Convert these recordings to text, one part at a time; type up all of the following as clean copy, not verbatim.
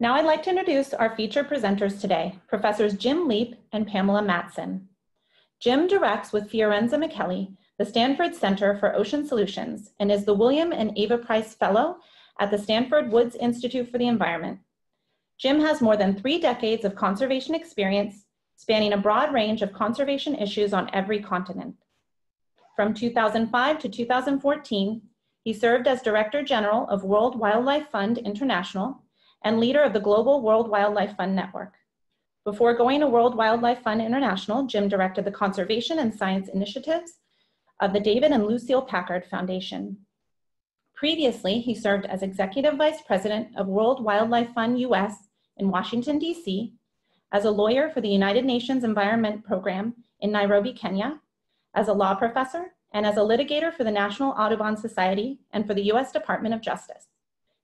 Now I'd like to introduce our featured presenters today, Professors Jim Leape and Pamela Matson. Jim directs with Fiorenza Micheli the Stanford Center for Ocean Solutions and is the William and Ava Price Fellow at the Stanford Woods Institute for the Environment. Jim has more than 3 decades of conservation experience, spanning a broad range of conservation issues on every continent. From 2005 to 2014, he served as Director General of World Wildlife Fund International and leader of the Global World Wildlife Fund Network. Before going to World Wildlife Fund International, Jim directed the conservation and science initiatives of the David and Lucille Packard Foundation. Previously, he served as Executive Vice President of World Wildlife Fund US in Washington, DC, as a lawyer for the United Nations Environment Program in Nairobi, Kenya, as a law professor, and as a litigator for the National Audubon Society and for the US Department of Justice.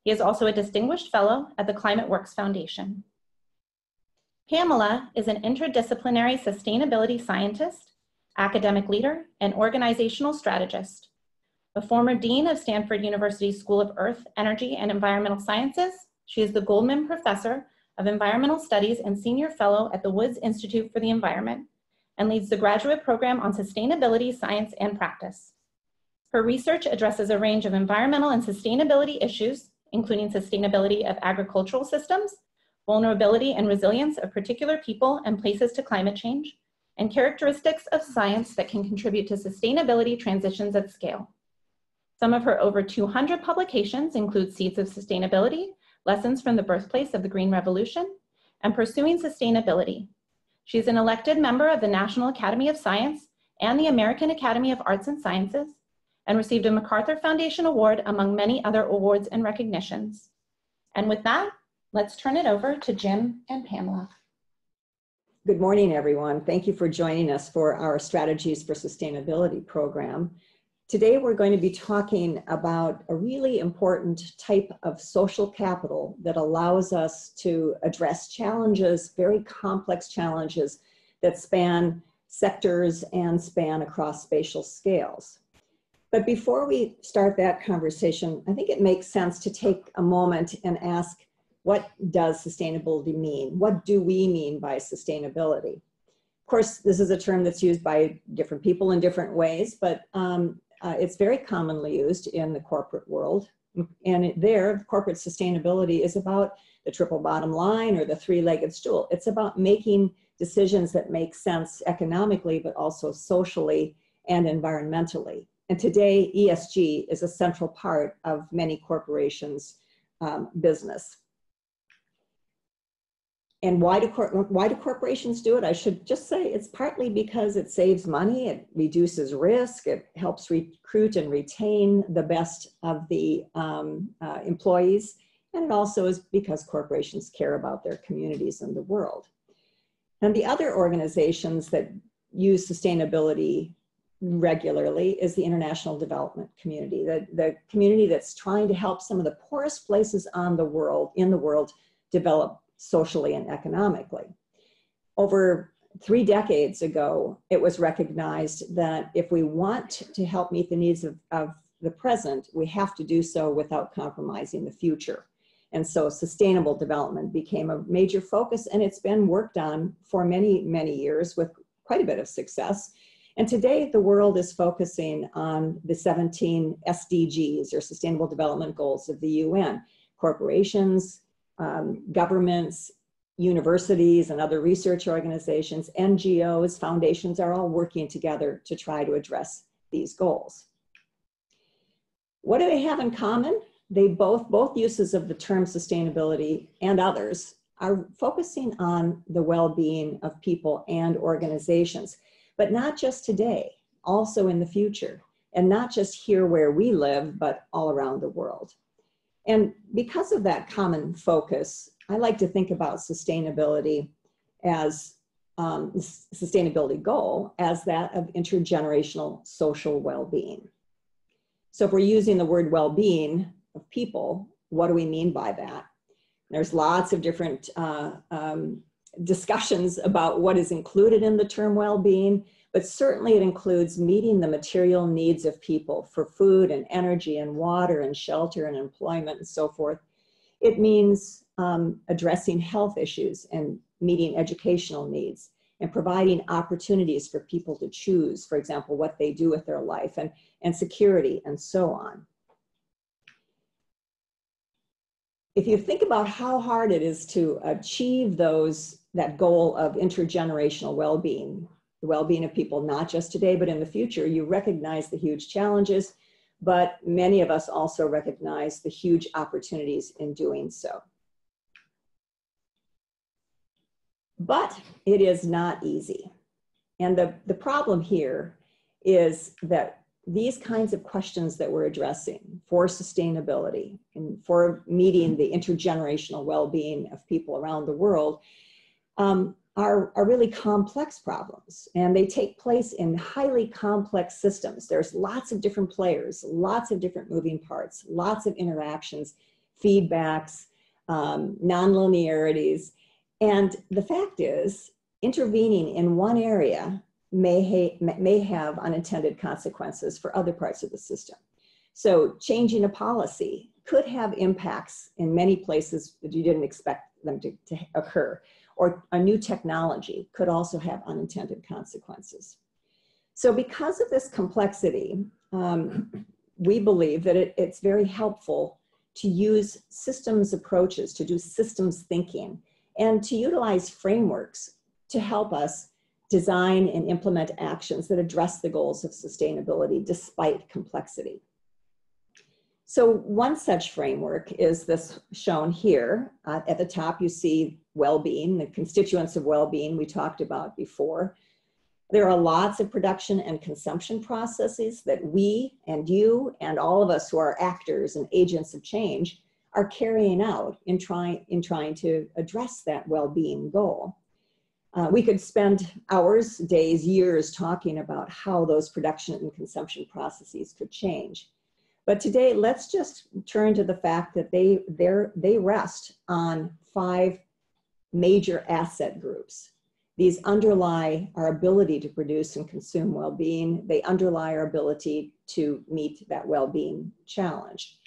He is also a distinguished fellow at the Climate Works Foundation. Pamela is an interdisciplinary sustainability scientist, academic leader, and organizational strategist. A former dean of Stanford University School of Earth, Energy, and Environmental Sciences, she is the Goldman Professor of Environmental Studies and Senior Fellow at the Woods Institute for the Environment, and leads the graduate program on sustainability, science, and practice. Her research addresses a range of environmental and sustainability issues, including sustainability of agricultural systems, vulnerability and resilience of particular people and places to climate change, and characteristics of science that can contribute to sustainability transitions at scale. Some of her over 200 publications include Seeds of Sustainability, Lessons from the Birthplace of the Green Revolution, and Pursuing Sustainability. She's an elected member of the National Academy of Science and the American Academy of Arts and Sciences, and received a MacArthur Foundation Award among many other awards and recognitions. And with that, let's turn it over to Jim and Pamela. Good morning, everyone. Thank you for joining us for our Strategies for Sustainability program. Today, we're going to be talking about a really important type of social capital that allows us to address challenges, very complex challenges that span sectors and span across spatial scales. But before we start that conversation, I think it makes sense to take a moment and ask, what does sustainability mean? What do we mean by sustainability? Of course, this is a term that's used by different people in different ways, but it's very commonly used in the corporate world. And there, corporate sustainability is about the triple bottom line or the 3-legged stool. It's about making decisions that make sense economically, but also socially and environmentally. And today, ESG is a central part of many corporations' business. And why do corporations do it? I should just say it's partly because it saves money, it reduces risk, it helps recruit and retain the best of the employees, and it also is because corporations care about their communities and the world. And the other organizations that use sustainability regularly is the international development community, the community that's trying to help some of the poorest places in the world develop socially and economically. Over 3 decades ago, it was recognized that if we want to help meet the needs of the present, we have to do so without compromising the future. And so sustainable development became a major focus, and it's been worked on for many, many years with quite a bit of success. And today, the world is focusing on the 17 SDGs, or Sustainable Development Goals of the UN. Corporations, governments, universities, and other research organizations, NGOs, foundations are all working together to try to address these goals. What do they have in common? They both uses of the term sustainability and others are focusing on the well-being of people and organizations, but not just today, also in the future, and not just here where we live, but all around the world. And because of that common focus, I like to think about sustainability as sustainability goal as that of intergenerational social well-being. So if we're using the word well-being of people, what do we mean by that? There's lots of different discussions about what is included in the term well-being, but certainly it includes meeting the material needs of people for food and energy and water and shelter and employment and so forth. It means addressing health issues and meeting educational needs and providing opportunities for people to choose, for example, what they do with their life, and security and so on. If you think about how hard it is to achieve that goal of intergenerational well-being, the well-being of people, not just today, but in the future, you recognize the huge challenges, but many of us also recognize the huge opportunities in doing so. But it is not easy. And the problem here is that these kinds of questions that we're addressing for sustainability and for meeting the intergenerational well-being of people around the world are really complex problems, and they take place in highly complex systems. There's lots of different players, lots of different moving parts, lots of interactions, feedbacks, nonlinearities. And the fact is, intervening in one area may have unintended consequences for other parts of the system. So changing a policy could have impacts in many places that you didn't expect them to occur. Or a new technology could also have unintended consequences. So because of this complexity, we believe that it's very helpful to use systems approaches, to do systems thinking, and to utilize frameworks to help us design and implement actions that address the goals of sustainability despite complexity. So one such framework is this shown here. At the top, you see well-being, the constituents of well-being we talked about before. There are lots of production and consumption processes that we and you and all of us who are actors and agents of change are carrying out in trying to address that well-being goal. We could spend hours, days, years talking about how those production and consumption processes could change. But today, let's just turn to the fact that they rest on 5 major asset groups. These underlie our ability to produce and consume well-being. They underlie our ability to meet that well-being challenge.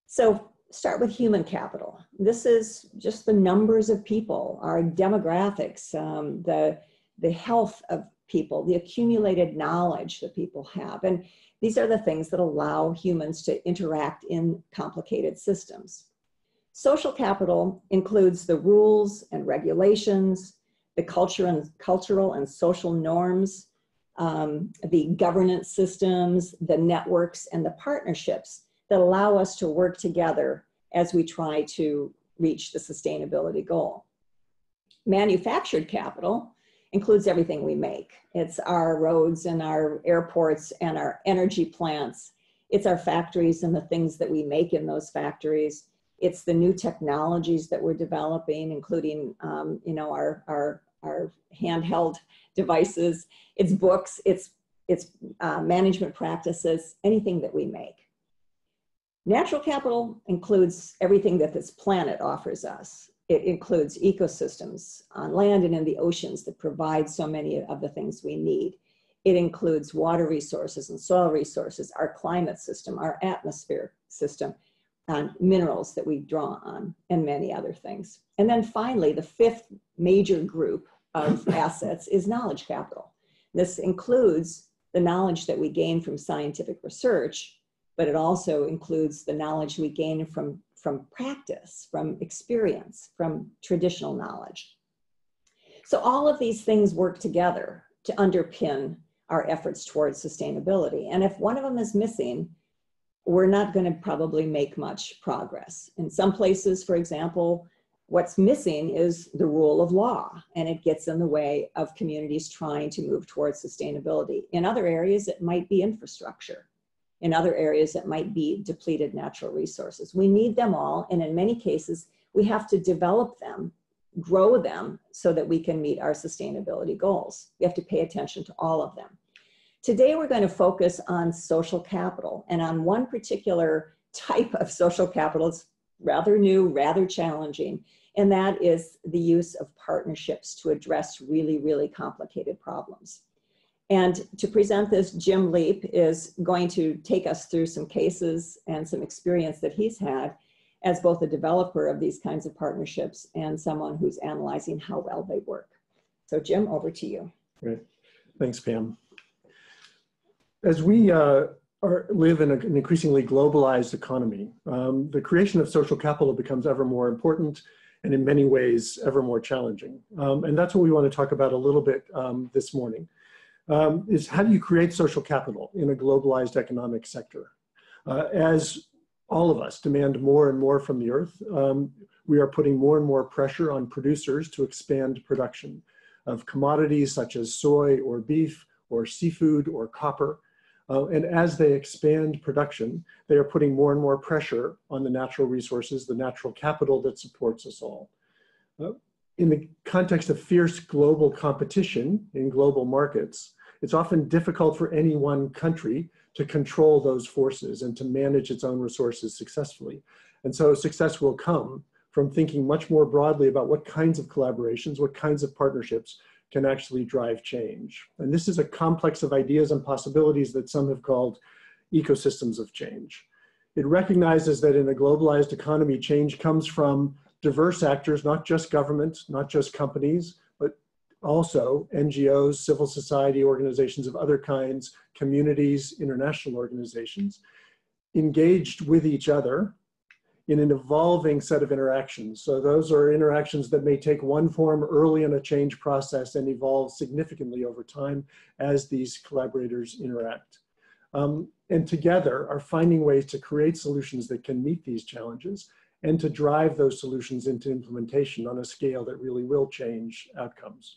So start with human capital. This is just the numbers of people, our demographics, the health of people, the accumulated knowledge that people have. And these are the things that allow humans to interact in complicated systems. Social capital includes the rules and regulations, the cultural and social norms, the governance systems, the networks, and the partnerships that allow us to work together as we try to reach the sustainability goal. Manufactured capital includes everything we make. It's our roads and our airports and our energy plants. It's our factories and the things that we make in those factories. It's the new technologies that we're developing, including our handheld devices. It's books, it's management practices, anything that we make. Natural capital includes everything that this planet offers us. It includes ecosystems on land and in the oceans that provide so many of the things we need. It includes water resources and soil resources, our climate system, our atmosphere system, and minerals that we draw on, and many other things. And then finally, the 5th major group of assets is knowledge capital. This includes the knowledge that we gain from scientific research, but it also includes the knowledge we gain from practice, from experience, from traditional knowledge. So all of these things work together to underpin our efforts towards sustainability. And if one of them is missing, we're not going to probably make much progress. In some places, for example, what's missing is the rule of law, and it gets in the way of communities trying to move towards sustainability. In other areas, it might be infrastructure. In other areas, it might be depleted natural resources. We need them all, and in many cases, we have to develop them, grow them, so that we can meet our sustainability goals. We have to pay attention to all of them. Today, we're going to focus on social capital, and on one particular type of social capital. It's rather new, rather challenging, and that is the use of partnerships to address really, really complicated problems. And to present this, Jim Leape is going to take us through some cases and some experience that he's had as both a developer of these kinds of partnerships and someone who's analyzing how well they work. So Jim, over to you. Great. Thanks, Pam. As we live in an increasingly globalized economy, the creation of social capital becomes ever more important and in many ways ever more challenging. And that's what we want to talk about a little bit this morning, is how do you create social capital in a globalized economic sector? As all of us demand more and more from the earth, we are putting more and more pressure on producers to expand production of commodities such as soy or beef or seafood or copper. And as they expand production, they are putting more and more pressure on the natural resources, the natural capital that supports us all. In the context of fierce global competition in global markets, it's often difficult for any one country to control those forces and to manage its own resources successfully. And so success will come from thinking much more broadly about what kinds of collaborations, what kinds of partnerships can actually drive change. And this is a complex of ideas and possibilities that some have called ecosystems of change. It recognizes that in a globalized economy, change comes from diverse actors, not just government, not just companies, but also NGOs, civil society organizations of other kinds, communities, international organizations, engaged with each other in an evolving set of interactions. So those are interactions that may take one form early in a change process and evolve significantly over time as these collaborators interact. And together are finding ways to create solutions that can meet these challenges and to drive those solutions into implementation on a scale that really will change outcomes.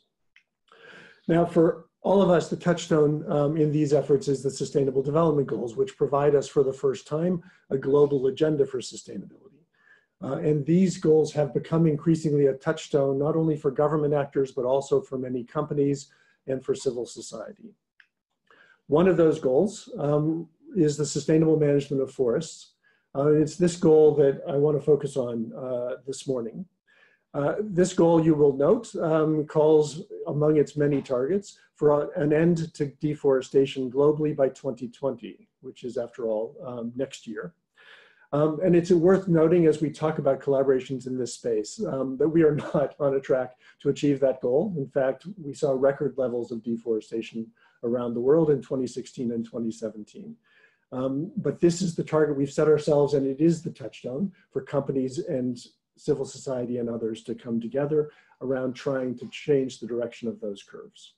Now, for all of us, the touchstone in these efforts is the Sustainable Development Goals, which provide us for the first time a global agenda for sustainability. And these goals have become increasingly a touchstone, not only for government actors, but also for many companies and for civil society. One of those goals is the sustainable management of forests. It's this goal that I want to focus on this morning. This goal, you will note, calls among its many targets for an end to deforestation globally by 2020, which is, after all, next year. And it's worth noting as we talk about collaborations in this space that we are not on a track to achieve that goal. In fact, we saw record levels of deforestation around the world in 2016 and 2017. But this is the target we've set ourselves, and it is the touchstone for companies and civil society and others to come together around trying to change the direction of those curves.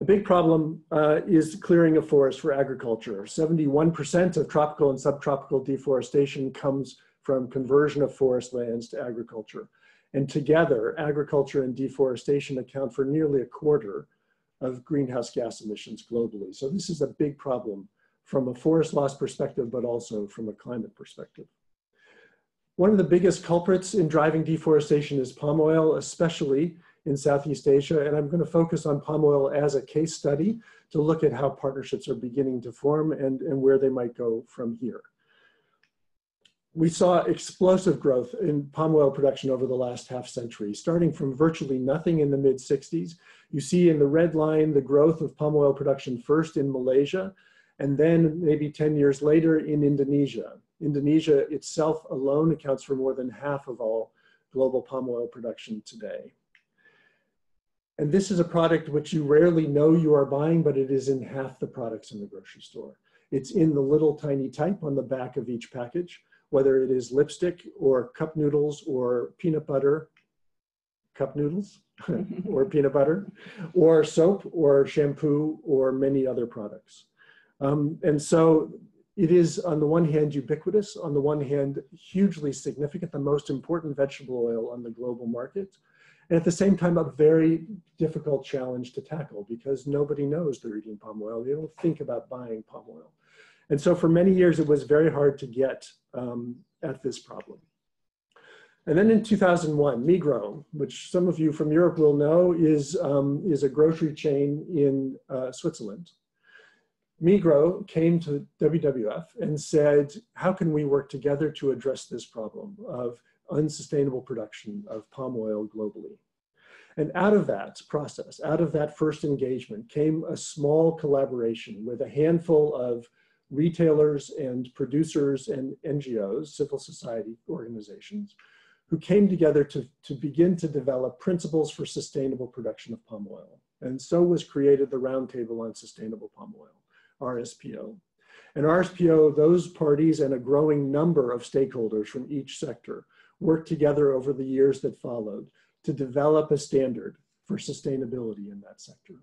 The big problem is clearing of forest for agriculture. 71% of tropical and subtropical deforestation comes from conversion of forest lands to agriculture. And together, agriculture and deforestation account for nearly a quarter of greenhouse gas emissions globally. So this is a big problem from a forest loss perspective, but also from a climate perspective. One of the biggest culprits in driving deforestation is palm oil, especially in Southeast Asia. And I'm going to focus on palm oil as a case study to look at how partnerships are beginning to form and where they might go from here. We saw explosive growth in palm oil production over the last half century, starting from virtually nothing in the mid-60s. You see in the red line the growth of palm oil production first in Malaysia, and then maybe 10 years later in Indonesia. Indonesia itself alone accounts for more than half of all global palm oil production today. And this is a product which you rarely know you are buying, but it is in half the products in the grocery store. It's in the little tiny type on the back of each package, whether it is lipstick or cup noodles or peanut butter, cup noodles or peanut butter, or soap or shampoo or many other products. And so it is, on the one hand, ubiquitous, on the one hand, hugely significant, the most important vegetable oil on the global market, and at the same time, a very difficult challenge to tackle because nobody knows they're eating palm oil. They don't think about buying palm oil. And so for many years, it was very hard to get at this problem. And then in 2001, Migros, which some of you from Europe will know, is a grocery chain in Switzerland. Migros came to WWF and said, how can we work together to address this problem of unsustainable production of palm oil globally? And out of that process, out of that first engagement, came a small collaboration with a handful of retailers and producers and NGOs, civil society organizations, who came together to begin to develop principles for sustainable production of palm oil. And so was created the Roundtable on Sustainable Palm Oil, RSPO. And RSPO, those parties and a growing number of stakeholders from each sector worked together over the years that followed to develop a standard for sustainability in that sector.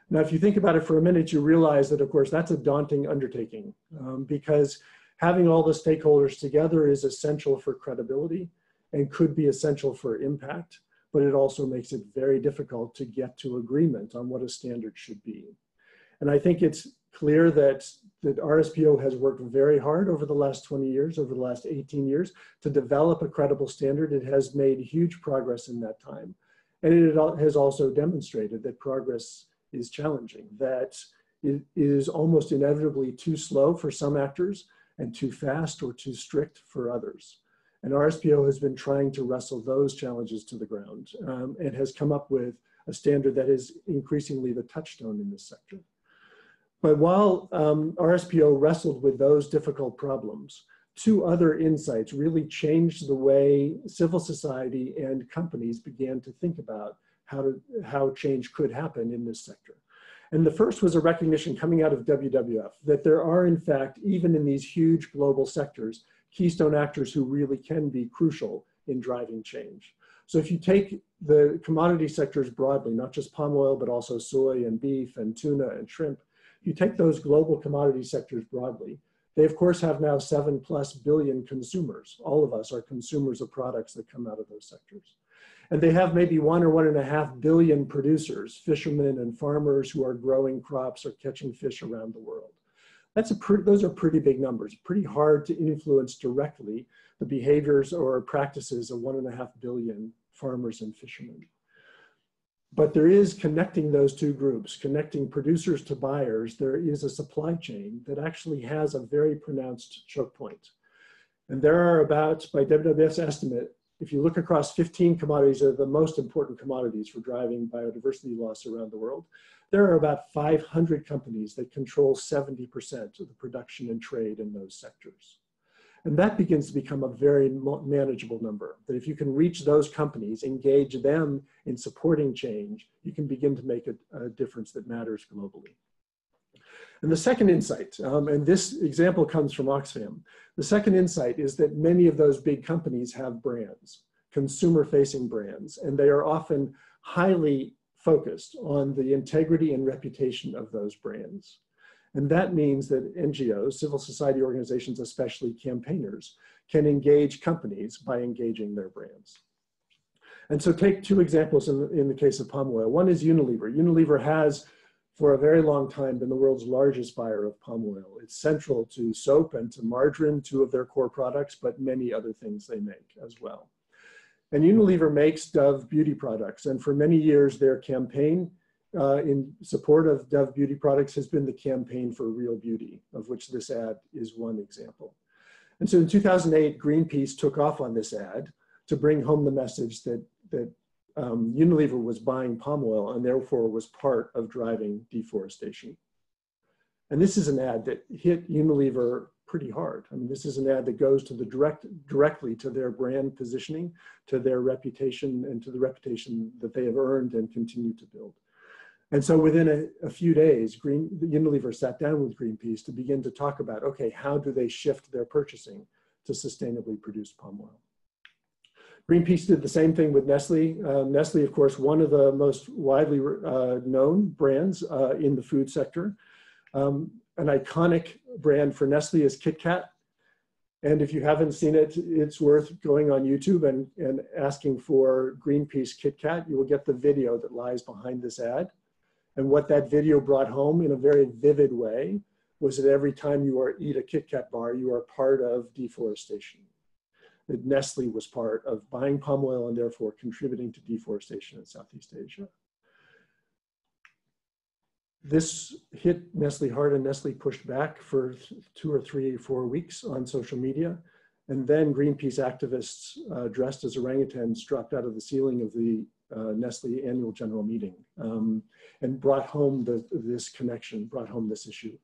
Now, if you think about it for a minute, you realize that, of course, that's a daunting undertaking because having all the stakeholders together is essential for credibility and could be essential for impact, but it also makes it very difficult to get to agreement on what a standard should be. And I think it's clear that RSPO has worked very hard over the last 20 years, over the last 18 years, to develop a credible standard. It has made huge progress in that time. And it has also demonstrated that progress is challenging, that it is almost inevitably too slow for some actors and too fast or too strict for others. And RSPO has been trying to wrestle those challenges to the ground and has come up with a standard that is increasingly the touchstone in this sector. But while RSPO wrestled with those difficult problems, two other insights really changed the way civil society and companies began to think about how change could happen in this sector. And the first was a recognition coming out of WWF that there are, in fact, even in these huge global sectors, keystone actors who really can be crucial in driving change. So if you take the commodity sectors broadly, not just palm oil, but also soy and beef and tuna and shrimp, if you take those global commodity sectors broadly, they of course have now 7+ billion consumers. All of us are consumers of products that come out of those sectors. And they have maybe 1 or 1.5 billion producers, fishermen and farmers who are growing crops or catching fish around the world. Those are pretty big numbers, pretty hard to influence directly the behaviors or practices of 1.5 billion farmers and fishermen. But there is, connecting those two groups, connecting producers to buyers, there is a supply chain that actually has a very pronounced choke point. And there are about, by WWF's estimate, if you look across 15 commodities that are the most important commodities for driving biodiversity loss around the world, there are about 500 companies that control 70% of the production and trade in those sectors. And that begins to become a very manageable number, that if you can reach those companies, engage them in supporting change, you can begin to make a difference that matters globally. And the second insight, and this example comes from Oxfam, the second insight is that many of those big companies have brands, consumer-facing brands, and they are often highly focused on the integrity and reputation of those brands. And that means that NGOs, civil society organizations, especially campaigners, can engage companies by engaging their brands. And so take two examples in the case of palm oil. One is Unilever. Unilever has, for a very long time, been the world's largest buyer of palm oil. It's central to soap and to margarine, two of their core products, but many other things they make as well. And Unilever makes Dove beauty products. And for many years, their campaign in support of Dove beauty products has been the campaign for real beauty, of which this ad is one example. And so in 2008, Greenpeace took off on this ad to bring home the message that Unilever was buying palm oil and therefore was part of driving deforestation. And this is an ad that hit Unilever pretty hard. I mean, this is an ad that goes to directly to their brand positioning, to their reputation, and to the reputation that they have earned and continue to build. And so within a few days, Unilever sat down with Greenpeace to begin to talk about, okay, how do they shift their purchasing to sustainably produced palm oil? Greenpeace did the same thing with Nestle. Nestle, of course, one of the most widely known brands in the food sector. An iconic brand for Nestle is Kit Kat. And if you haven't seen it, it's worth going on YouTube and asking for Greenpeace Kit Kat. You will get the video that lies behind this ad. And what that video brought home in a very vivid way was that every time you eat a Kit Kat bar, you are part of deforestation. That Nestle was part of buying palm oil and therefore contributing to deforestation in Southeast Asia. This hit Nestle hard, and Nestle pushed back for 2 or 3 or 4 weeks on social media. And then Greenpeace activists dressed as orangutans dropped out of the ceiling of the Nestle annual general meeting and brought home this connection, brought home this issue.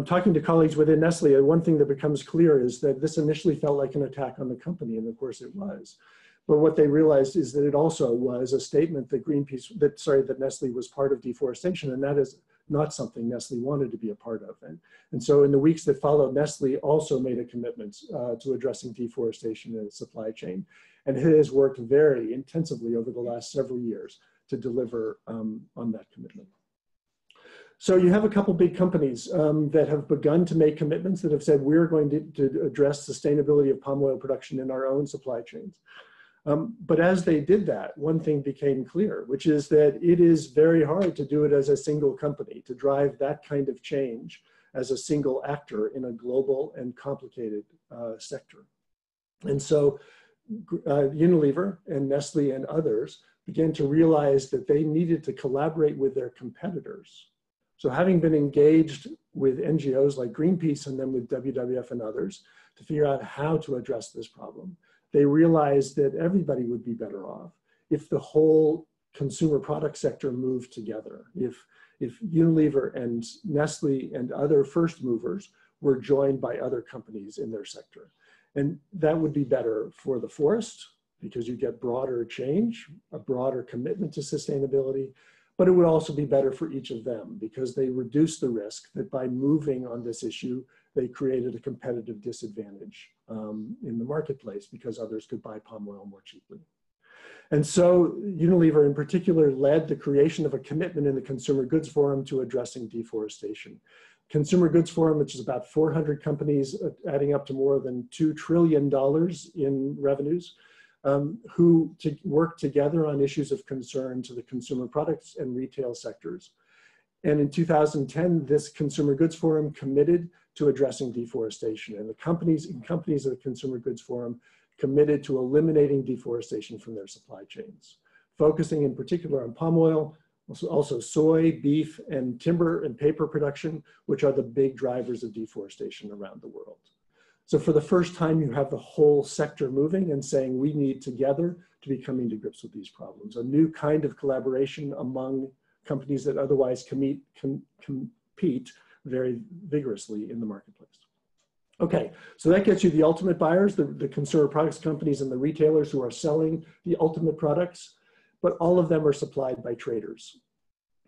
Talking to colleagues within Nestle, one thing that becomes clear is that this initially felt like an attack on the company, and of course it was. But what they realized is that it also was a statement that that Nestle was part of deforestation, and that is not something Nestle wanted to be a part of. And so in the weeks that followed, Nestle also made a commitment to addressing deforestation in its supply chain. And it has worked very intensively over the last several years to deliver on that commitment. So you have a couple big companies that have begun to make commitments that have said, we're going to address sustainability of palm oil production in our own supply chains. But as they did that, one thing became clear, which is that it is very hard to do it as a single company, to drive that kind of change as a single actor in a global and complicated sector. And so Unilever and Nestle and others began to realize that they needed to collaborate with their competitors. So having been engaged with NGOs like Greenpeace and then with WWF and others to figure out how to address this problem, they realized that everybody would be better off if the whole consumer product sector moved together. If Unilever and Nestle and other first movers were joined by other companies in their sector. And that would be better for the forest because you get broader change, a broader commitment to sustainability, but it would also be better for each of them because they reduced the risk that by moving on this issue, they created a competitive disadvantage in the marketplace because others could buy palm oil more cheaply. And so Unilever in particular led the creation of a commitment in the Consumer Goods Forum to addressing deforestation. Consumer Goods Forum, which is about 400 companies adding up to more than $2 trillion in revenues, who work together on issues of concern to the consumer products and retail sectors. And in 2010, this Consumer Goods Forum committed to addressing deforestation. And the companies of the Consumer Goods Forum committed to eliminating deforestation from their supply chains, focusing in particular on palm oil, also soy, beef, and timber and paper production, which are the big drivers of deforestation around the world. So for the first time, you have the whole sector moving and saying we need together to be coming to grips with these problems. A new kind of collaboration among companies that otherwise compete very vigorously in the marketplace. Okay, so that gets you the ultimate buyers, the consumer products companies and the retailers who are selling the ultimate products, but all of them are supplied by traders.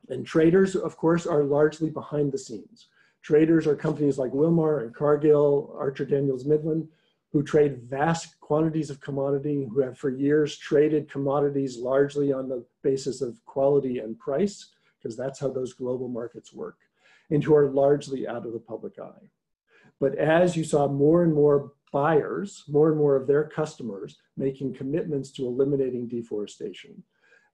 And traders, of course, are largely behind the scenes. Traders are companies like Wilmar and Cargill, Archer Daniels Midland, who trade vast quantities of commodity, who have for years traded commodities largely on the basis of quality and price, because that's how those global markets work, and who are largely out of the public eye. But as you saw more and more buyers, more and more of their customers making commitments to eliminating deforestation,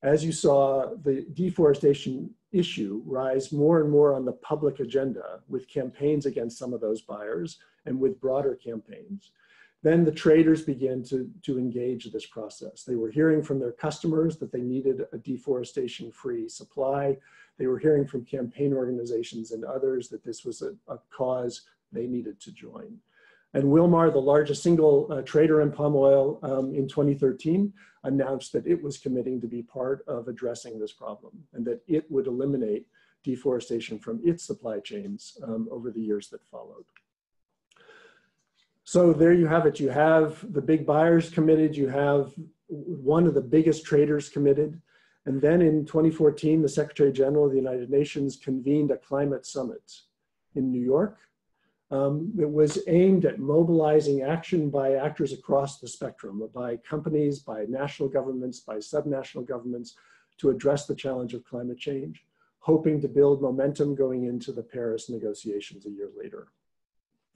as you saw the deforestation issue rise more and more on the public agenda with campaigns against some of those buyers and with broader campaigns, then the traders began to engage this process. They were hearing from their customers that they needed a deforestation-free supply. They were hearing from campaign organizations and others that this was a cause they needed to join. And Wilmar, the largest single trader in palm oil in 2013, announced that it was committing to be part of addressing this problem and that it would eliminate deforestation from its supply chains over the years that followed. So there you have it. You have the big buyers committed. You have one of the biggest traders committed. And then in 2014, the Secretary General of the United Nations convened a climate summit in New York. It was aimed at mobilizing action by actors across the spectrum, by companies, by national governments, by subnational governments to address the challenge of climate change, hoping to build momentum going into the Paris negotiations a year later.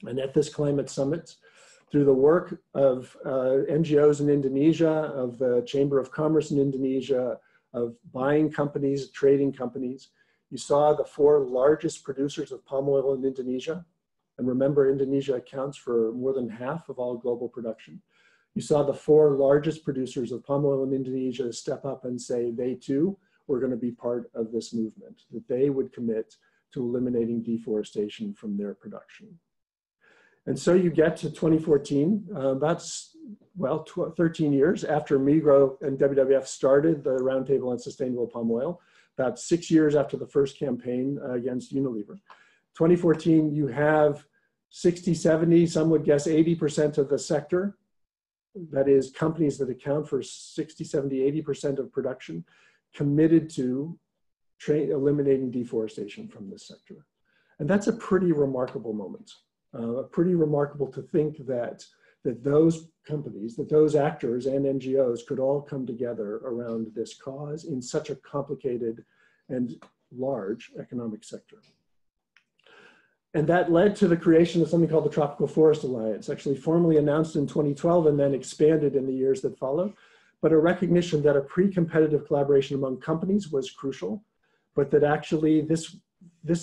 And at this climate summit, through the work of NGOs in Indonesia, of the Chamber of Commerce in Indonesia, of buying companies, trading companies, you saw the 4 largest producers of palm oil in Indonesia. And remember, Indonesia accounts for more than half of all global production. You saw the 4 largest producers of palm oil in Indonesia step up and say they too were going to be part of this movement, that they would commit to eliminating deforestation from their production. And so you get to 2014, that's, well, 13 years after Migros and WWF started the Roundtable on Sustainable Palm Oil, about 6 years after the first campaign against Unilever. 2014, you have 60, 70, some would guess 80% of the sector, that is companies that account for 60, 70, 80% of production, committed to eliminating deforestation from this sector. And that's a pretty remarkable moment. Pretty remarkable to think that those companies, that those actors and NGOs could all come together around this cause in such a complicated and large economic sector. And that led to the creation of something called the Tropical Forest Alliance, actually formally announced in 2012 and then expanded in the years that followed. But a recognition that a pre-competitive collaboration among companies was crucial, but that actually this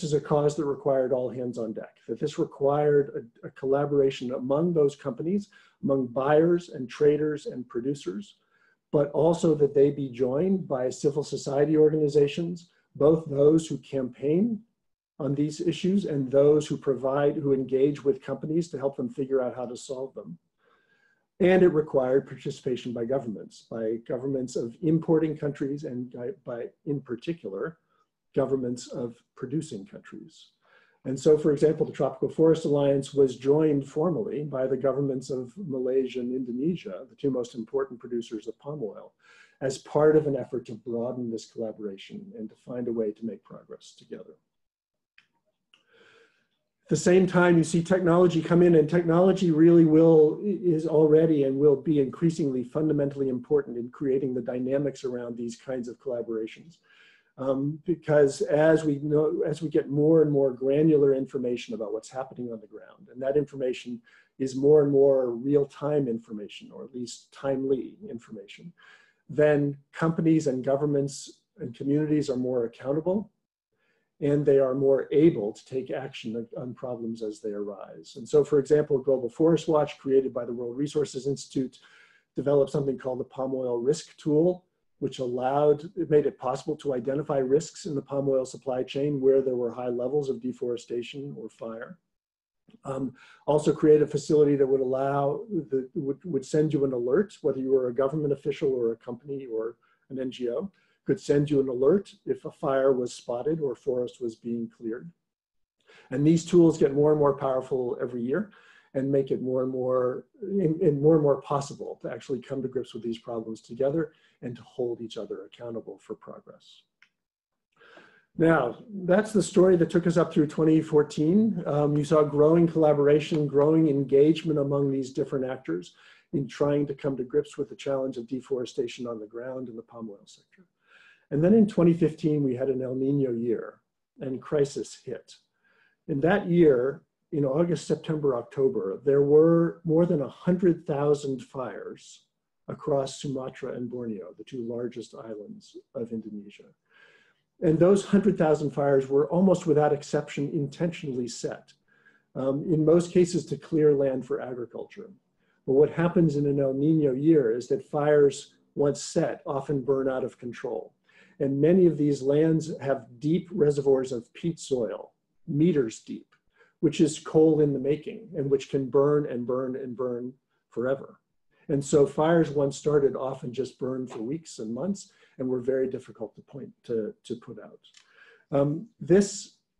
is a cause that required all hands on deck, that this required a collaboration among those companies, among buyers and traders and producers, but also that they be joined by civil society organizations, both those who campaign on these issues and those who engage with companies to help them figure out how to solve them. And it required participation by governments of importing countries and in particular, governments of producing countries. And so, for example, the Tropical Forest Alliance was joined formally by the governments of Malaysia and Indonesia, the two most important producers of palm oil, as part of an effort to broaden this collaboration and to find a way to make progress together. At the same time, you see technology come in, and technology really is already and will be increasingly fundamentally important in creating the dynamics around these kinds of collaborations. Because as we get more and more granular information about what's happening on the ground, and that information is more and more real-time information, or at least timely information, then companies and governments and communities are more accountable, and they are more able to take action on problems as they arise. And so, for example, Global Forest Watch, created by the World Resources Institute, developed something called the Palm Oil Risk Tool, which made it possible to identify risks in the palm oil supply chain where there were high levels of deforestation or fire. Also create a facility that would send you an alert, whether you were a government official or a company or an NGO, could send you an alert if a fire was spotted or forest was being cleared. And these tools get more and more powerful every year and make it more and more possible to actually come to grips with these problems together and to hold each other accountable for progress. Now, that's the story that took us up through 2014. You saw growing collaboration, growing engagement among these different actors in trying to come to grips with the challenge of deforestation on the ground in the palm oil sector. And then in 2015, we had an El Nino year and crisis hit. In that year, in August, September, October, there were more than 100,000 fires across Sumatra and Borneo, the two largest islands of Indonesia. And those 100,000 fires were almost without exception intentionally set, in most cases to clear land for agriculture. But what happens in an El Nino year is that fires, once set, often burn out of control. And many of these lands have deep reservoirs of peat soil, meters deep, which is coal in the making and which can burn and burn and burn forever. And so fires once started often just burned for weeks and months and were very difficult to put out.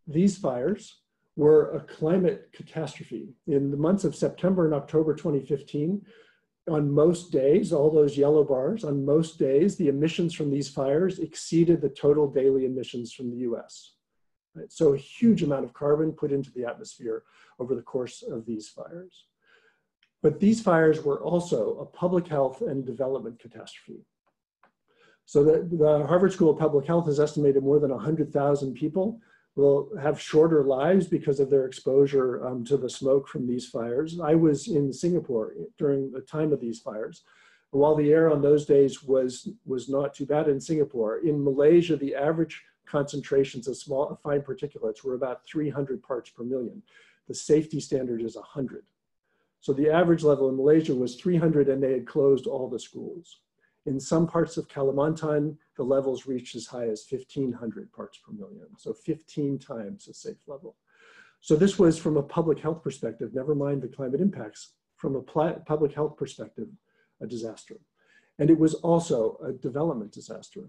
These fires were a climate catastrophe. In the months of September and October 2015, on most days, all those yellow bars, on most days, the emissions from these fires exceeded the total daily emissions from the US. Right? So a huge amount of carbon put into the atmosphere over the course of these fires. But these fires were also a public health and development catastrophe. So the Harvard School of Public Health has estimated more than 100,000 people will have shorter lives because of their exposure to the smoke from these fires. I was in Singapore during the time of these fires. While the air on those days was not too bad in Singapore, in Malaysia, the average concentrations of fine particulates were about 300 parts per million. The safety standard is 100. So the average level in Malaysia was 300 and they had closed all the schools. In some parts of Kalimantan, the levels reached as high as 1,500 parts per million. So 15 times the safe level. So this was from a public health perspective, never mind the climate impacts, from a public health perspective, a disaster. And it was also a development disaster.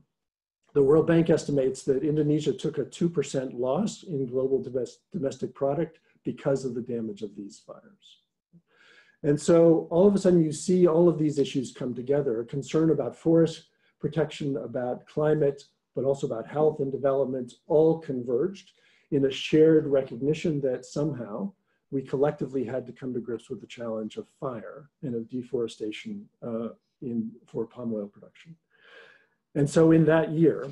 The World Bank estimates that Indonesia took a 2% loss in global domestic product because of the damage of these fires. And so all of a sudden you see all of these issues come together, a concern about forest protection, about climate, but also about health and development, all converged in a shared recognition that somehow we collectively had to come to grips with the challenge of fire and of deforestation for palm oil production. And so in that year,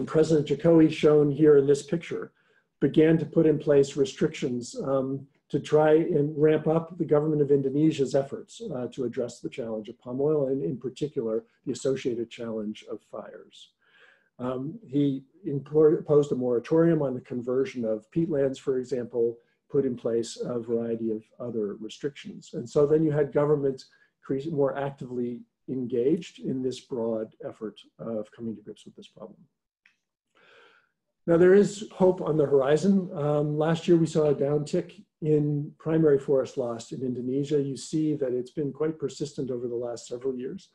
President Jokowi, shown here in this picture, began to put in place restrictions to try and ramp up the government of Indonesia's efforts to address the challenge of palm oil, and in particular, the associated challenge of fires. He imposed a moratorium on the conversion of peatlands, for example, put in place a variety of other restrictions. And so then you had government more actively engaged in this broad effort of coming to grips with this problem. Now there is hope on the horizon. Last year we saw a downtick in primary forest loss in Indonesia. You see that it's been quite persistent over the last several years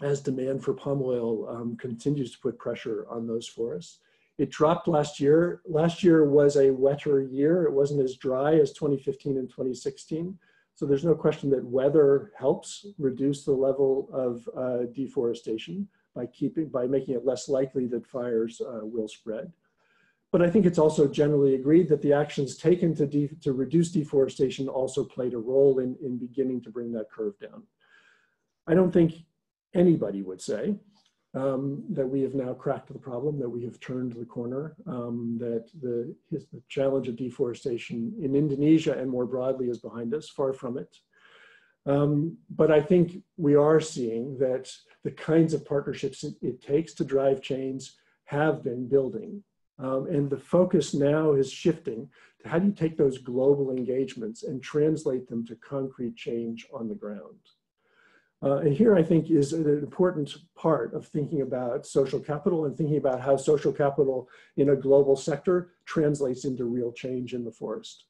as demand for palm oil continues to put pressure on those forests. It dropped last year. Last year was a wetter year. It wasn't as dry as 2015 and 2016. So there's no question that weather helps reduce the level of deforestation by making it less likely that fires will spread. But I think it's also generally agreed that the actions taken to reduce deforestation also played a role in beginning to bring that curve down. I don't think anybody would say that we have now cracked the problem, that we have turned the corner, that the challenge of deforestation in Indonesia and more broadly is behind us, far from it. But I think we are seeing that the kinds of partnerships it takes to drive change have been building. And the focus now is shifting to how do you take those global engagements and translate them to concrete change on the ground. And here I think is an important part of thinking about social capital and thinking about how social capital in a global sector translates into real change in the forest.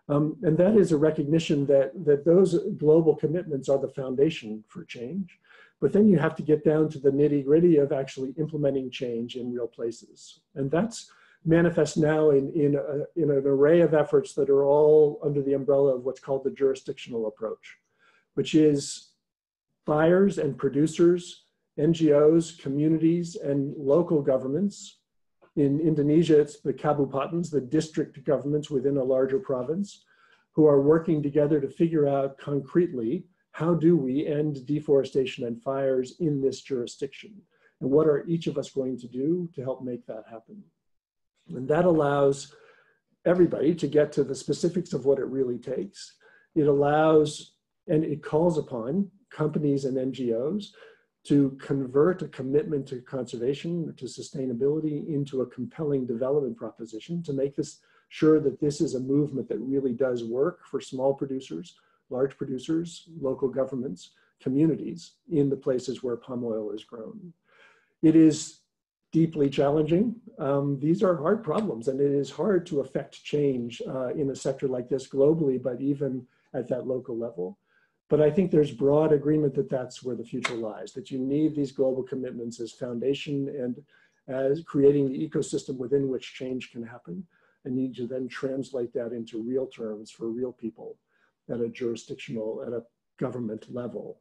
And that is a recognition that those global commitments are the foundation for change. But then you have to get down to the nitty-gritty of actually implementing change in real places. And that's manifest now in an array of efforts that are all under the umbrella of what's called the jurisdictional approach, which is buyers and producers, NGOs, communities, and local governments. In Indonesia, it's the kabupatens, the district governments within a larger province, who are working together to figure out concretely, how do we end deforestation and fires in this jurisdiction? And what are each of us going to do to help make that happen? And that allows everybody to get to the specifics of what it really takes. It allows, and it calls upon companies and NGOs to convert a commitment to conservation, to sustainability, into a compelling development proposition to make this sure that this is a movement that really does work for small producers, large producers, local governments, communities in the places where palm oil is grown. It is deeply challenging. These are hard problems, and it is hard to affect change in a sector like this globally, but even at that local level. But I think there's broad agreement that that's where the future lies, that you need these global commitments as foundation and as creating the ecosystem within which change can happen, and need to then translate that into real terms for real people at a jurisdictional, at a government level,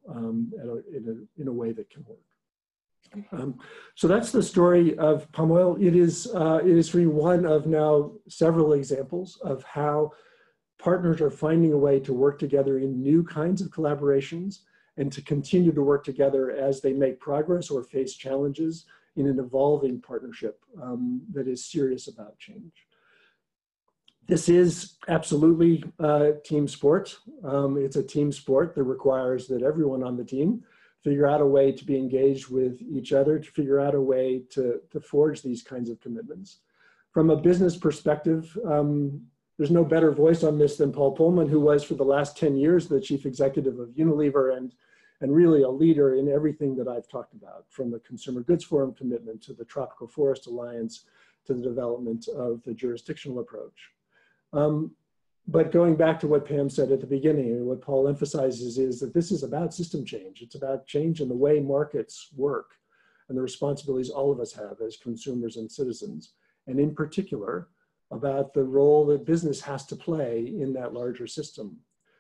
in a way that can work. So that's the story of palm oil. It is really one of now several examples of how partners are finding a way to work together in new kinds of collaborations and to continue to work together as they make progress or face challenges in an evolving partnership that is serious about change. This is absolutely a team sport. It's a team sport that requires that everyone on the team figure out a way to be engaged with each other, to figure out a way to forge these kinds of commitments. From a business perspective, there's no better voice on this than Paul Polman, who was for the last 10 years the chief executive of Unilever and really a leader in everything that I've talked about, from the Consumer Goods Forum commitment to the Tropical Forest Alliance to the development of the jurisdictional approach. But going back to what Pam said at the beginning, and what Paul emphasizes is that this is about system change. It's about change in the way markets work. and the responsibilities all of us have as consumers and citizens, and in particular, about the role that business has to play in that larger system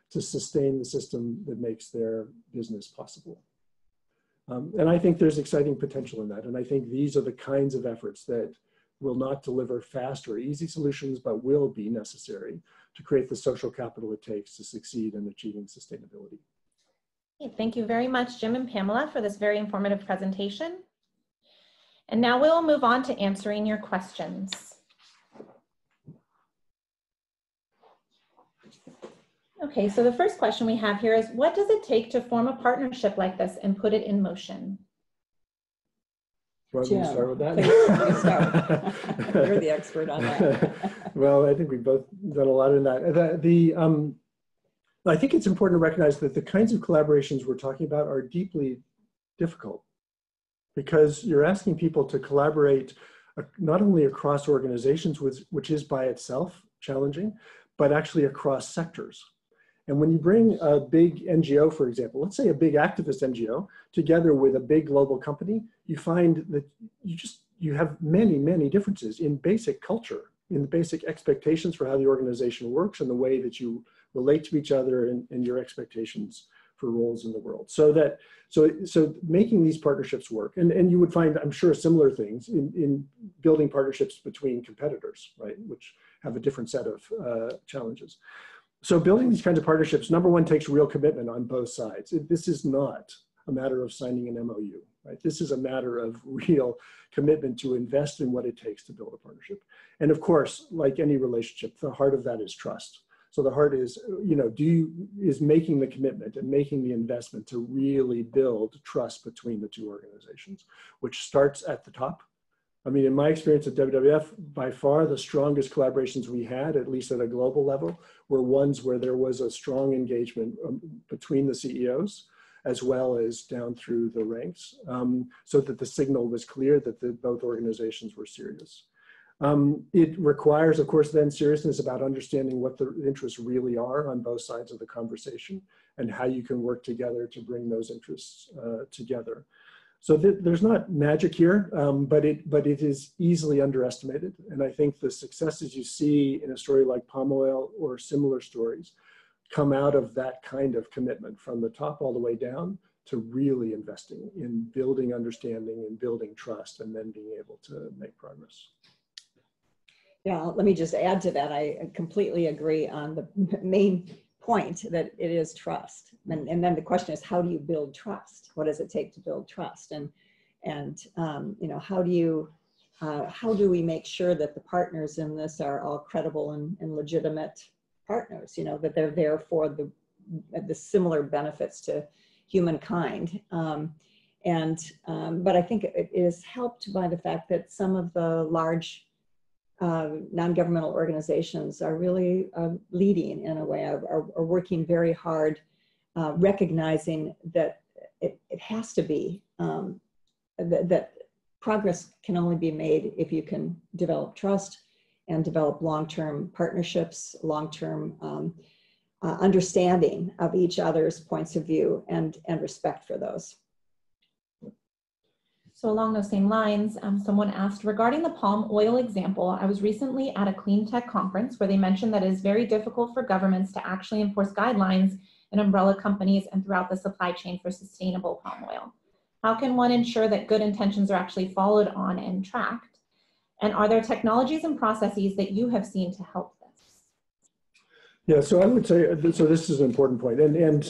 to sustain the system that makes their business possible. And I think there's exciting potential in that. And I think these are the kinds of efforts that will not deliver fast or easy solutions, but will be necessary to create the social capital it takes to succeed in achieving sustainability. Thank you very much, Jim and Pamela, for this very informative presentation. And now we'll move on to answering your questions. Okay, so the first question we have here is, what does it take to form a partnership like this and put it in motion? Do you want me to start with that? Please start. You're the expert on that. Well, I think we've both done a lot in that. I think it's important to recognize that the kinds of collaborations we're talking about are deeply difficult, because you're asking people to collaborate not only across organizations, which is by itself challenging, but actually across sectors. And when you bring a big NGO, for example, let's say a big activist NGO, together with a big global company, you find that you have many, many differences in basic culture, in the basic expectations for how the organization works and the way that you relate to each other and your expectations for roles in the world. So making these partnerships work, and you would find, I'm sure, similar things in building partnerships between competitors, right, which have a different set of challenges. So building these kinds of partnerships, number one, takes real commitment on both sides. This is not a matter of signing an MOU, right? This is a matter of real commitment to invest in what it takes to build a partnership. And of course, like any relationship, the heart of that is trust. So the heart is, is making the commitment and making the investment to really build trust between the two organizations, which starts at the top. I mean, in my experience at WWF, by far the strongest collaborations we had, at least at a global level, were ones where there was a strong engagement between the CEOs, as well as down through the ranks, so that the signal was clear that both organizations were serious. It requires, of course, then seriousness about understanding what the interests really are on both sides of the conversation and how you can work together to bring those interests together. So there's not magic here, but it is easily underestimated. And I think the successes you see in a story like palm oil or similar stories come out of that kind of commitment from the top all the way down to really investing in building understanding and building trust and then being able to make progress. Yeah, let me just add to that. I completely agree on the main point that it is trust. And then the question is, how do you build trust? What does it take to build trust? And how do we make sure that the partners in this are all credible and legitimate partners, that they're there for the similar benefits to humankind. But I think it is helped by the fact that some of the large non-governmental organizations are really leading in a way, are working very hard, recognizing that it has to be, that progress can only be made if you can develop trust and develop long-term partnerships, long-term understanding of each other's points of view and respect for those. So along those same lines, someone asked, regarding the palm oil example, I was recently at a clean tech conference where they mentioned that it is very difficult for governments to actually enforce guidelines in umbrella companies and throughout the supply chain for sustainable palm oil. How can one ensure that good intentions are actually followed on and tracked? And are there technologies and processes that you have seen to help this? Yeah, so I would say, so this is an important point, and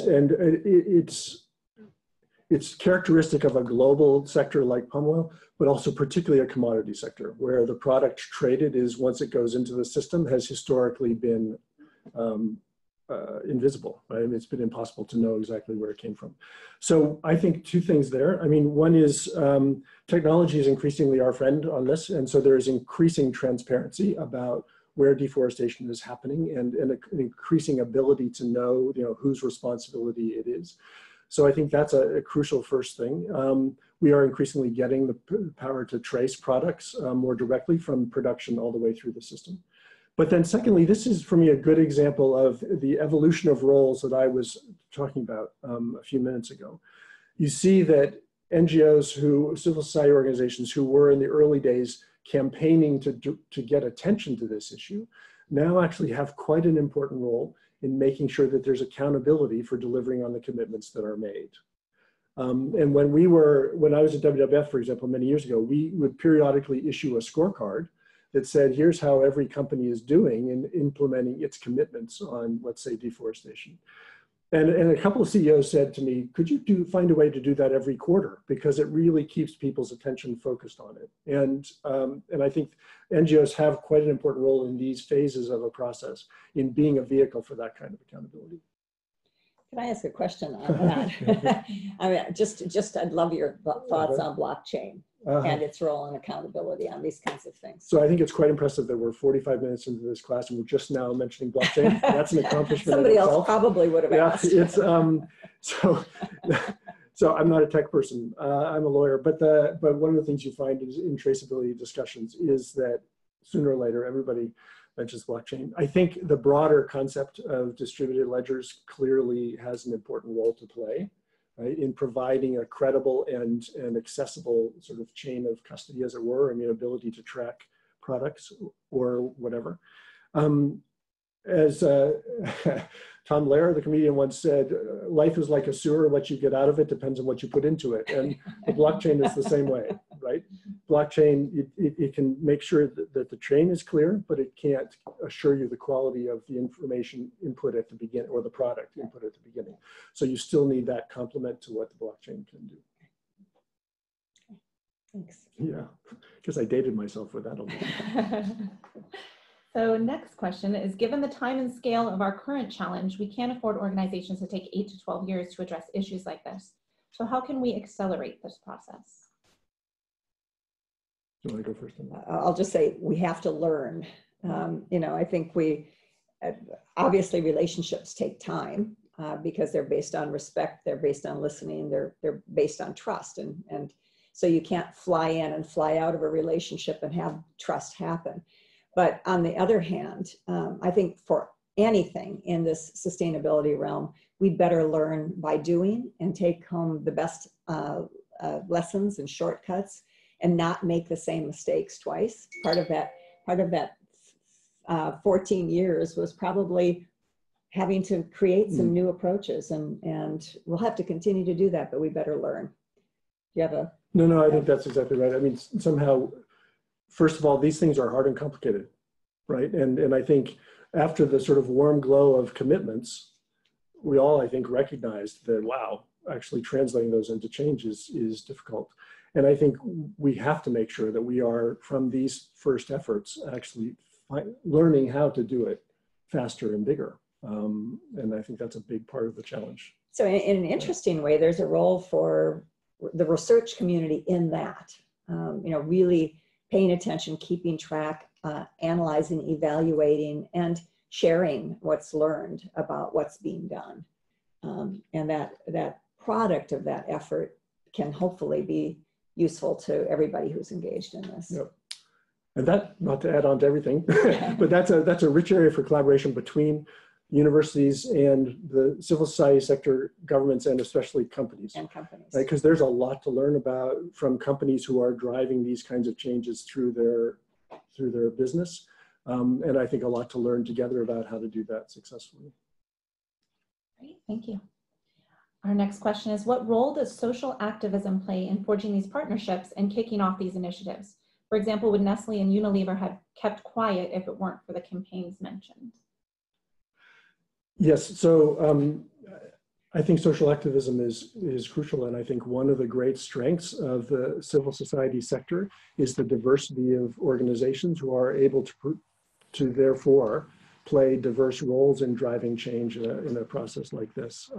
it's characteristic of a global sector like palm oil, but also particularly a commodity sector where the product traded is, once it goes into the system, has historically been invisible, right? I mean, it's been impossible to know exactly where it came from. So I think two things there. I mean, one is technology is increasingly our friend on this. And so there is increasing transparency about where deforestation is happening and an increasing ability to know, whose responsibility it is. So I think that's a crucial first thing. We are increasingly getting the power to trace products more directly from production all the way through the system. But then secondly, this is for me a good example of the evolution of roles that I was talking about a few minutes ago. You see that NGOs, civil society organizations who were in the early days campaigning to get attention to this issue, now actually have quite an important role in making sure that there's accountability for delivering on the commitments that are made. And when I was at WWF, for example, many years ago, we would periodically issue a scorecard that said, here's how every company is doing in implementing its commitments on, let's say, deforestation. And a couple of CEOs said to me, could you find a way to do that every quarter? Because it really keeps people's attention focused on it. And I think NGOs have quite an important role in these phases of a process in being a vehicle for that kind of accountability. Can I ask a question on that? I mean, I'd love your thoughts on blockchain and its role and accountability on these kinds of things. So I think it's quite impressive that we're 45 minutes into this class and we're just now mentioning blockchain. That's an accomplishment. Somebody else probably would have asked. It's so I'm not a tech person. I'm a lawyer, but one of the things you find is in traceability discussions is that sooner or later everybody mentions blockchain. I think the broader concept of distributed ledgers clearly has an important role to play, right, in providing a credible and accessible sort of chain of custody, as it were, I mean, ability to track products or whatever. As Tom Lehrer, the comedian, once said, life is like a sewer. What you get out of it depends on what you put into it. And the blockchain is the same way, right? Blockchain, it can make sure that the chain is clear, but it can't assure you the quality of the information input at the beginning or the product input at the beginning. So you still need that complement to what the blockchain can do. Thanks. Yeah, because I dated myself with that a little. So next question is, given the time and scale of our current challenge, we can't afford organizations to take 8 to 12 years to address issues like this. So how can we accelerate this process? Do you want to go first? I'll just say we have to learn. You know, I think obviously relationships take time because they're based on respect, they're based on listening, they're based on trust. And so you can't fly in and fly out of a relationship and have trust happen. But on the other hand, I think for anything in this sustainability realm, we'd better learn by doing and take home the best lessons and shortcuts and not make the same mistakes twice. Part of that 14 years was probably having to create some new approaches, and we'll have to continue to do that, but we better learn. Do you have a... No, I think that's exactly right. I mean, somehow, first of all, these things are hard and complicated, right? And I think after the sort of warm glow of commitments, we all, I think, recognized that, wow, actually translating those into change is difficult. And I think we have to make sure that we are, from these first efforts, actually learning how to do it faster and bigger. And I think that's a big part of the challenge. So in an interesting way, there's a role for the research community in that, you know, really paying attention, keeping track, analyzing, evaluating, and sharing what's learned about what's being done. And that product of that effort can hopefully be useful to everybody who's engaged in this. Yep. And that, not to add on to everything, but that's a rich area for collaboration between universities and the civil society sector, governments, and especially companies. And companies. Right? Because there's a lot to learn about from companies who are driving these kinds of changes through their business. And I think a lot to learn together about how to do that successfully. Great, thank you. Our next question is, what role does social activism play in forging these partnerships and kicking off these initiatives? For example, would Nestle and Unilever have kept quiet if it weren't for the campaigns mentioned? Yes, so I think social activism is crucial, and I think one of the great strengths of the civil society sector is the diversity of organizations who are able to therefore play diverse roles in driving change in a process like this.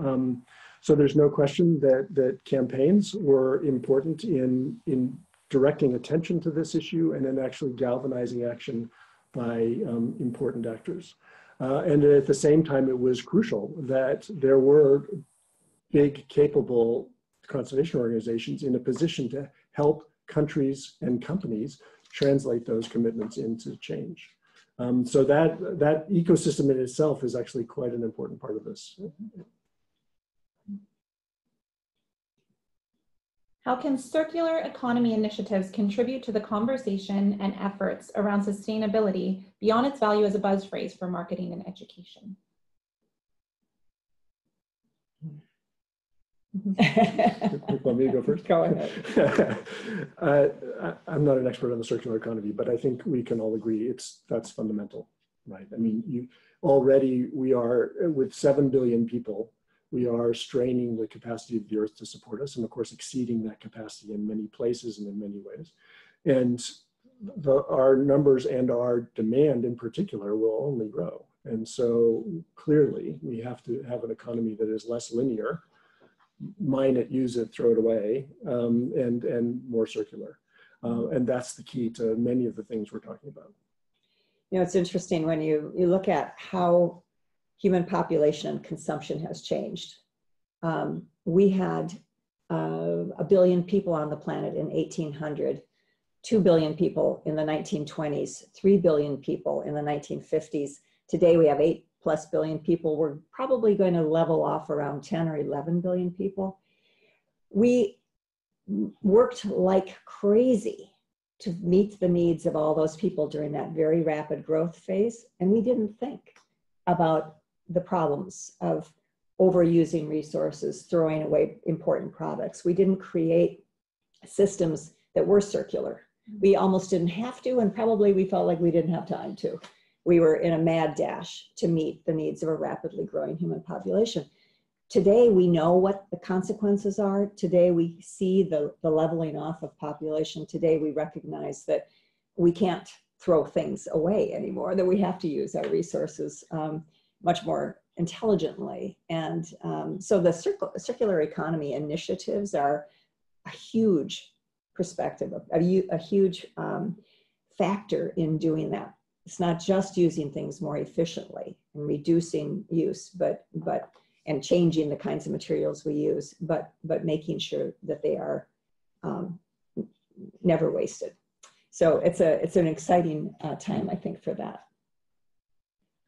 So there's no question that campaigns were important in directing attention to this issue and in actually galvanizing action by important actors. And at the same time, it was crucial that there were big, capable conservation organizations in a position to help countries and companies translate those commitments into change. So that ecosystem in itself is actually quite an important part of this. How can circular economy initiatives contribute to the conversation and efforts around sustainability beyond its value as a buzz phrase for marketing and education? Want me to go first? Go ahead. I'm not an expert on the circular economy, but I think we can all agree that's fundamental, right? I mean, already we are, with 7 billion people, we are straining the capacity of the earth to support us, and of course exceeding that capacity in many places and in many ways. And our numbers and our demand in particular will only grow. And so clearly we have to have an economy that is less linear, mine it, use it, throw it away, and more circular. And that's the key to many of the things we're talking about. You know, it's interesting when you look at how human population and consumption has changed. We had 1 billion people on the planet in 1800, 2 billion people in the 1920s, 3 billion people in the 1950s. Today we have 8+ billion people. We're probably going to level off around 10 or 11 billion people. We worked like crazy to meet the needs of all those people during that very rapid growth phase, and we didn't think about the problems of overusing resources, throwing away important products. We didn't create systems that were circular. We almost didn't have to, and probably we felt like we didn't have time to. We were in a mad dash to meet the needs of a rapidly growing human population. Today, we know what the consequences are. Today, we see the leveling off of population. Today, we recognize that we can't throw things away anymore, that we have to use our resources much more intelligently. And so the circular economy initiatives are a huge perspective, a huge factor in doing that. It's not just using things more efficiently and reducing use, and changing the kinds of materials we use, but making sure that they are never wasted. So it's an exciting time, I think, for that.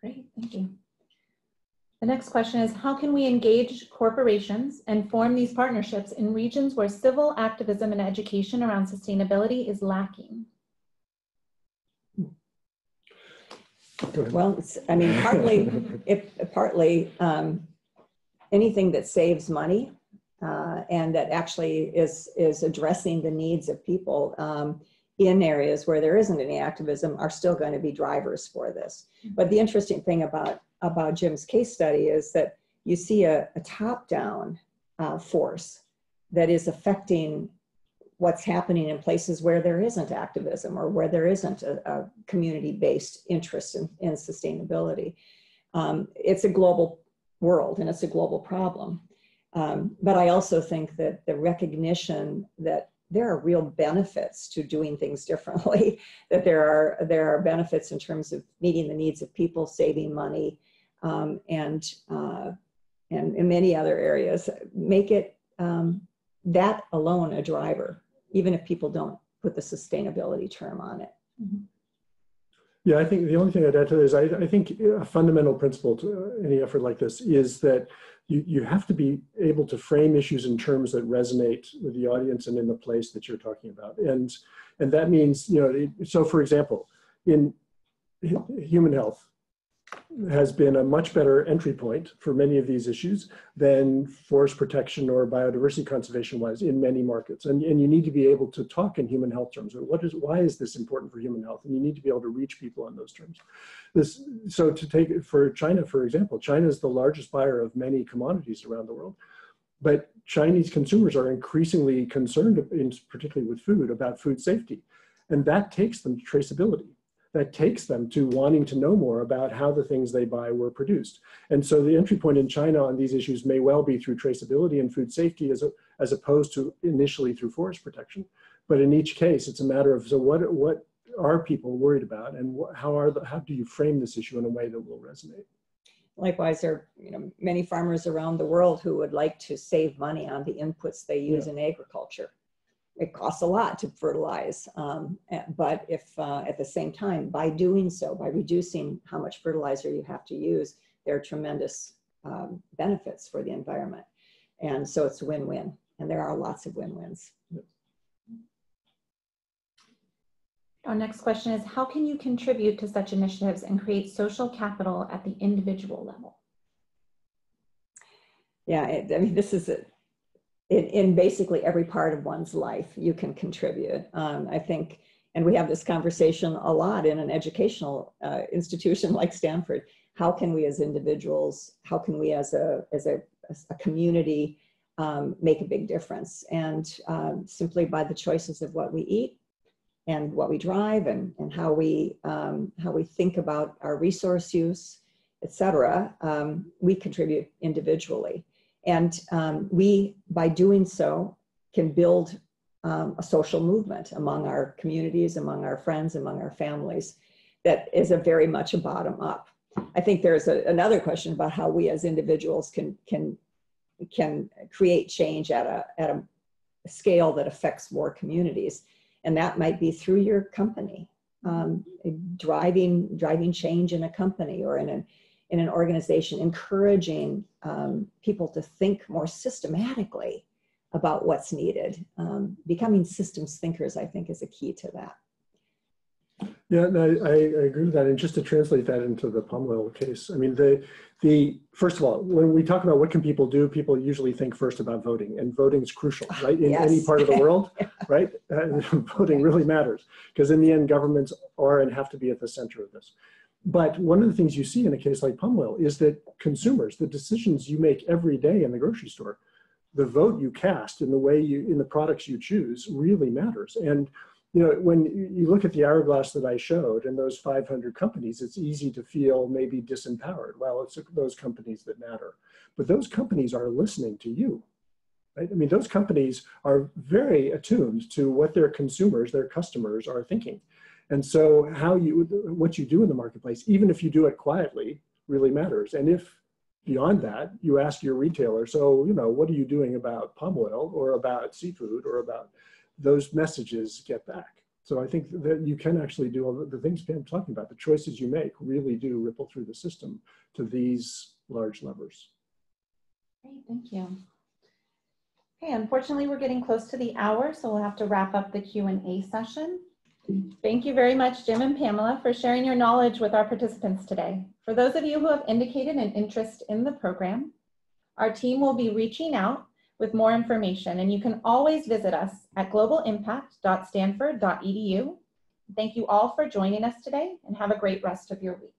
Great, thank you. The next question is, how can we engage corporations and form these partnerships in regions where civil activism and education around sustainability is lacking? Well, I mean, partly anything that saves money and that actually is addressing the needs of people in areas where there isn't any activism are still going to be drivers for this. But the interesting thing about Jim's case study is that you see a top-down force that is affecting what's happening in places where there isn't activism or where there isn't a community-based interest in sustainability. It's a global world and it's a global problem. But I also think that the recognition that there are real benefits to doing things differently, that there are benefits in terms of meeting the needs of people, saving money, and in many other areas, make it that alone a driver, even if people don't put the sustainability term on it. Mm-hmm. Yeah, I think the only thing I'd add to this, I think a fundamental principle to any effort like this is that you have to be able to frame issues in terms that resonate with the audience and in the place that you're talking about. And that means, so for example, in human health has been a much better entry point for many of these issues than forest protection or biodiversity conservation was in many markets. And you need to be able to talk in human health terms. Why is this important for human health? And you need to be able to reach people on those terms. So to take it for China, for example, China is the largest buyer of many commodities around the world. But Chinese consumers are increasingly concerned, particularly with food, about food safety. And that takes them to traceability. That takes them to wanting to know more about how the things they buy were produced. And so the entry point in China on these issues may well be through traceability and food safety as opposed to initially through forest protection. But in each case, it's a matter of, so what are people worried about, and how do you frame this issue in a way that will resonate? Likewise, there are many farmers around the world who would like to save money on the inputs they use in agriculture. It costs a lot to fertilize, but if at the same time, by doing so, by reducing how much fertilizer you have to use, there are tremendous benefits for the environment. And so it's win-win. And there are lots of win-wins. Our next question is, how can you contribute to such initiatives and create social capital at the individual level? Yeah, I mean, this is in basically every part of one's life, you can contribute. I think, and we have this conversation a lot in an educational institution like Stanford. How can we as individuals, how can we as a community make a big difference? And simply by the choices of what we eat and what we drive and how we think about our resource use, et cetera, we contribute individually. And we, by doing so, can build a social movement among our communities, among our friends, among our families, that is very much a bottom up. I think there's another question about how we as individuals can create change at a scale that affects more communities. And that might be through your company, driving change in a company or in an organization, encouraging people to think more systematically about what's needed. Becoming systems thinkers, I think, is a key to that. Yeah, no, I agree with that. And just to translate that into the palm oil case, I mean, first of all, when we talk about what can people do, people usually think first about voting, and voting is crucial, right? In any part of the world, right? Voting really matters, because in the end, governments are and have to be at the center of this. But one of the things you see in a case like palm oil is that consumers, the decisions you make every day in the grocery store, the vote you cast in the products you choose really matters. And you know, when you look at the hourglass that I showed and those 500 companies, it's easy to feel maybe disempowered. Well, it's those companies that matter. But those companies are listening to you, right? I mean, those companies are very attuned to what their consumers, their customers are thinking. And so what you do in the marketplace, even if you do it quietly, really matters. And if beyond that, you ask your retailer, so, you know, what are you doing about palm oil or about seafood or about those messages get back. So I think that you can actually do all the things Pam's talking about. The choices you make really do ripple through the system to these large levers. Great, thank you. Okay, unfortunately, we're getting close to the hour, so we'll have to wrap up the Q&A session. Thank you very much, Jim and Pamela, for sharing your knowledge with our participants today. For those of you who have indicated an interest in the program, our team will be reaching out with more information, and you can always visit us at globalimpact.stanford.edu. Thank you all for joining us today, and have a great rest of your week.